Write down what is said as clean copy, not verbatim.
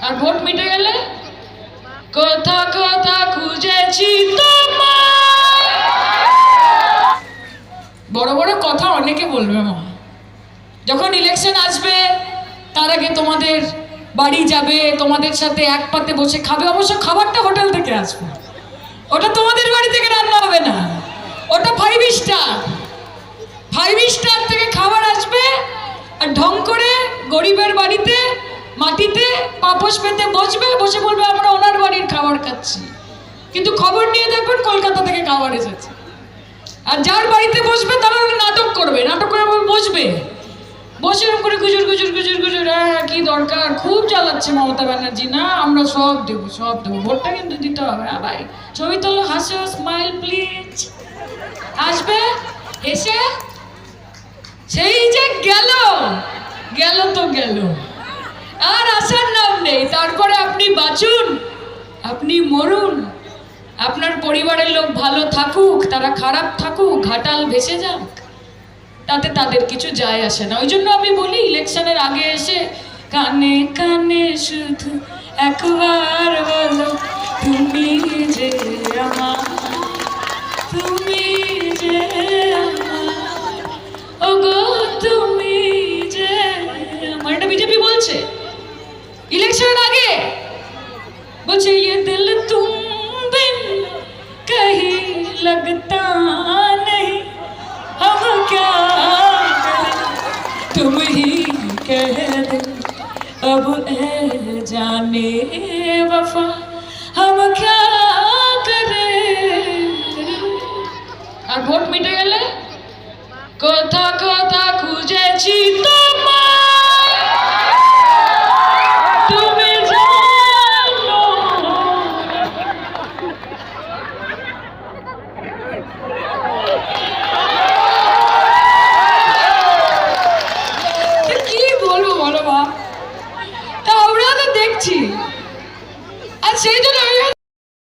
আর vote মিটে গেলে কথা কথা খুঁজেছি তোমায়। বড় বড় কথা অনেকে বলবে মা, যখন ইলেকশন আসবে তার আগে তোমাদের বাড়ি যাবে, তোমাদের সাথে এক পাতে বসে খাবে। অবশ্য খাবারটা হোটেল থেকে আসবে, ওটা তোমাদের বাড়ি থেকে রান্না হবে না, ওটা 5 স্টার থেকে খাবার আসবে। আর ঢং করে গরিবের বাড়িতে মাটিতে পাপোশ পেতে বসবে, বসে বলবে আমরা ওনার বাড়ির খাবার খাচ্ছি, কিন্তু খবর নিয়ে দেখবেন কলকাতা থেকে খাবার এসেছে। আর যার বাড়িতে বসবে তারা নাটক করবে, নাটক করে বসবে, বসে করে গুজুর গুজুর গুজুর গুজুর, হ্যাঁ কি দরকার, খুব জ্বালাচ্ছে মমতা ব্যানার্জি, না আমরা সব দেবো সব দেবো, ভোটটা কিন্তু দিতে হবে। হ্যাঁ ভাই, ছবি তোলো, হাসো, স্মাইল প্লিজ। আসবে, এসে সেই যে গেল গেল তো গেল, আর আসার নাম নেই। তারপরে আপনি বাঁচুন, আপনি মরুন, আপনার পরিবারের লোক ভালো থাকুক, তারা খারাপ থাকুক, ঘাটাল ভেসে যাক, তাতে তাদের কিছু যায় আসে না। ওই জন্য আমি বলি ইলেকশনের আগে এসে কানে কানে শুধু একবার বলো তুমি যে আমার, তুমি যে আমার, ওগো তুমি যে আমার। এটা বিজেপি বলছে ইলেকশনের আগে, বলছে ये दिल तुम बिन कहीं लगता नहीं, हम क्या करें तुम ही कह दो, अब ए जाने वफा हम क्या करें। আর ভোট মিটে গেলে কথা কথা খুঁজেছি তোমায়, তুমি জানো। কি বলবো বলো মা, তা আমরা তো দেখছি। আর সেই জন্য আমি